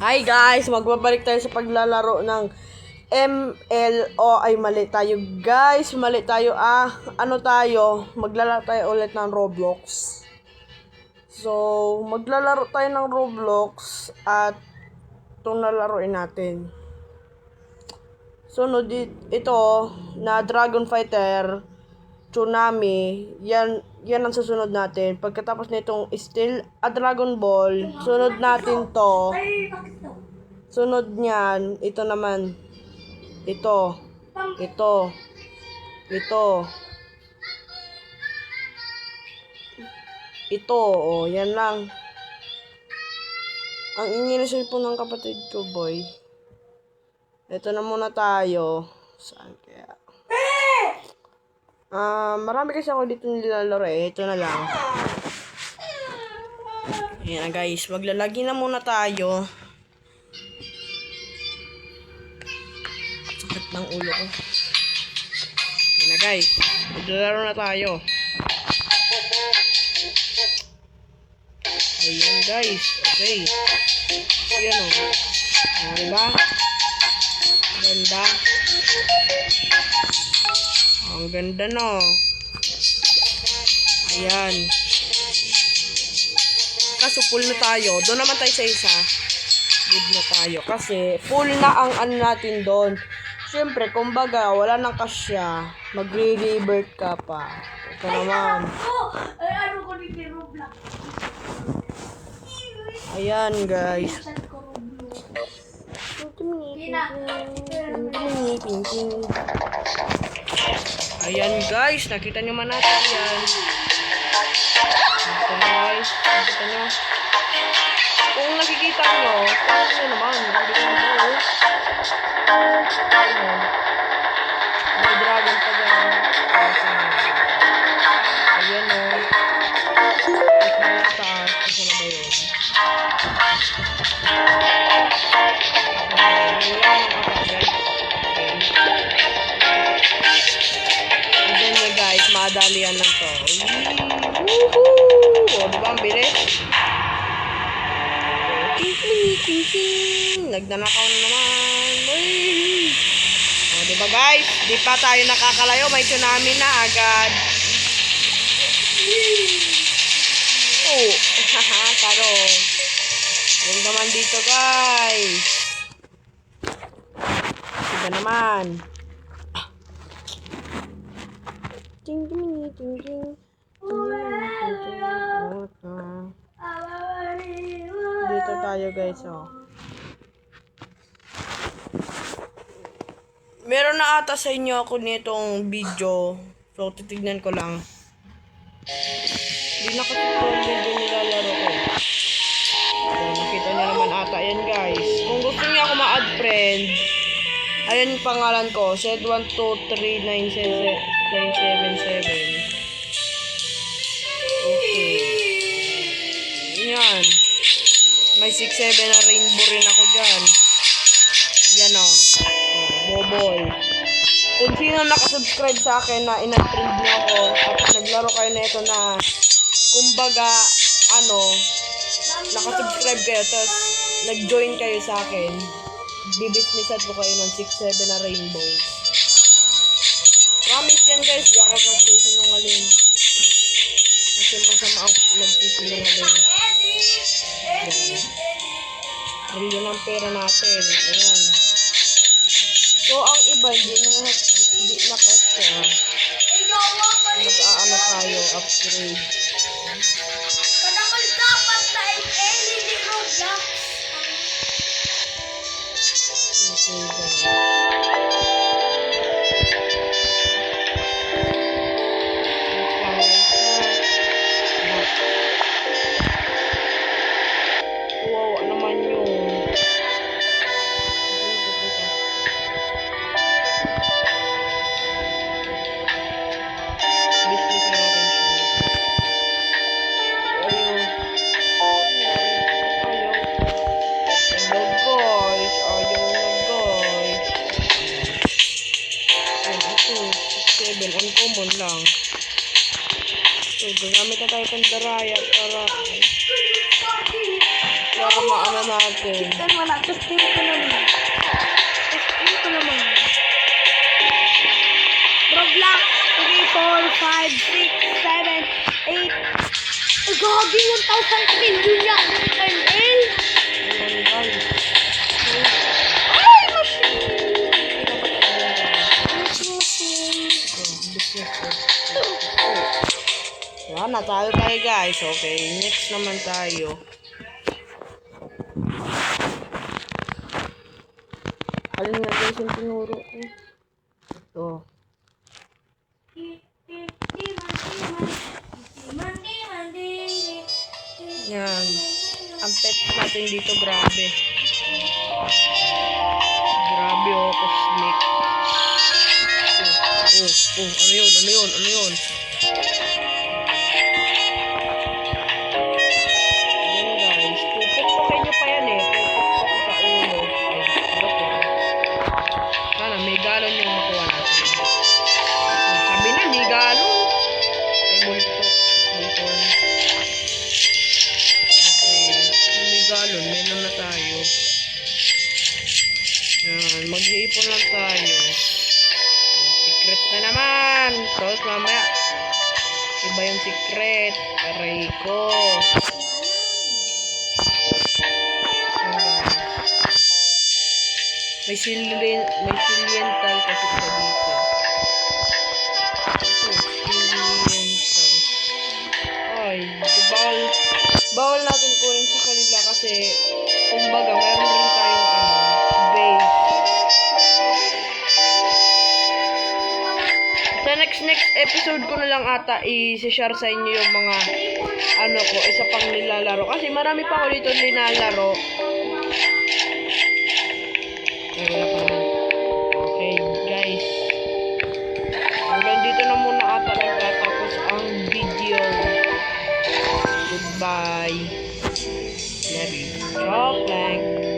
Hi guys, magbabalik tayo sa paglalaro ng MLO. Ay, mali tayo guys, mali tayo. Ano tayo? Maglalaro tayo ulit ng Roblox. So, maglalaro tayo ng Roblox at itong lalaroin natin. Sunod ito na Dragon Fighter, Tsunami, yan ang susunod natin. Pagkatapos nitong Steel Dragon Ball, sunod natin to. Sunod niyan, ito naman. Ito. Oh, yan lang. Ang ingay po ng kapatid ko, boy. Ito na muna tayo. Saan kaya? Marami kasi ako dito nilalaro eh. Ito na lang. Ayan na guys, maglalagi na muna tayo. Sakit ng ulo ko. Ayan na guys, maglalaro na tayo. Ayan guys, okay. Ayan o. Diba? Ganda. Ang ganda no. Ayan. Kaso full na tayo. Doon naman tayo sa isa. Good na tayo. Kasi full na ang ano natin doon. Siyempre, kumbaga, wala nang kasya. Magre-revert ka pa. Ito naman. Ayan guys. Ayan guys, nakita nyo man natin yan. Nakita nyo guys, nakita nyo. Kung nakikita nyo, ano naman, hindi ko nyo. May dragon pa dyan. Ayan o. Ito na yung taas, kasi na ba yun? Madali yan lang to. Woohoo! O, diba ang bilis? Ting-ting! Nagnanakaw na naman. O, diba guys? Di pa tayo nakakalayo. May tsunami na agad. Oh, haha, taro. Huwag naman dito guys. Diba naman? Ting ting ting ting. Dito tayo guys, oh. Meron na ata sa inyo ako nitong video. So titignan ko lang. Hindi na kasi itong video nilalaro ko. So nakita niyo naman ata yan guys. Kung gusto niyo ako ma-add friend, ayan yung pangalan ko, Shed12397. 977. Okay. Yan. May 6-7 na rainbow rin ako dyan. Yan o. Boboy. Kung sino nakasubscribe sa akin na in-friend niyo ako at naglaro kayo na ito na kumbaga nakasubscribe kayo tapos nag-join kayo sa akin, bibisnessan ko kayo ng 6-7 na rainbow. Promise yan guys, di ako nagsisinungaling. Kasi masama ako nagsisinungaling. Ayan. Rilyo ng pera natin. Ayan. So, ang iba, hindi na kasi mag-aano tayo, upgrade. Okay, guys. Uncommon lang. So, gagamit na tayo ng daraya para para maano natin. Chicken wala. Testing ko naman. Testing ko naman. Roblox 3, 4, 5, 6, 7, 8. Ay, gagi 1,000 million ya. Return L. Ayan, guys. Ay, machine. Machine. Yan, natalo tayo guys. Okay, next naman tayo. Alin nga guys yung tinuro ko? Ito. Yan. Ang pet natin dito, grabe. Grabe oh, cosmic. Ano yun? Ano yun? Ano yun? Ayan guys, pupukpukin nyo pa yan eh. Pupukpuk sa ulo. Ay, sarap yan. Sana, may galon yung makuha natin. Sabi na, may galon. Ay, multo. Multo. Okay, may galon. Meron na tayo. Yan, mag-iipon lang tayo. Secret na naman. Tapos mamaya, iba yung secret. Aray ko. May siliental kasi sa dito. Ito, siliental. Ay, bawal natin kunin sa kanila kasi kumbaga meron rin tayong base. Sa next episode ko na lang ata i-share sa inyo yung mga ko, isa pang nilalaro. Kasi marami pa ako dito nilalaro. Okay, guys. Hanggang dito na muna ata nagtatapos ang video. Goodbye. Love you. Joke lang.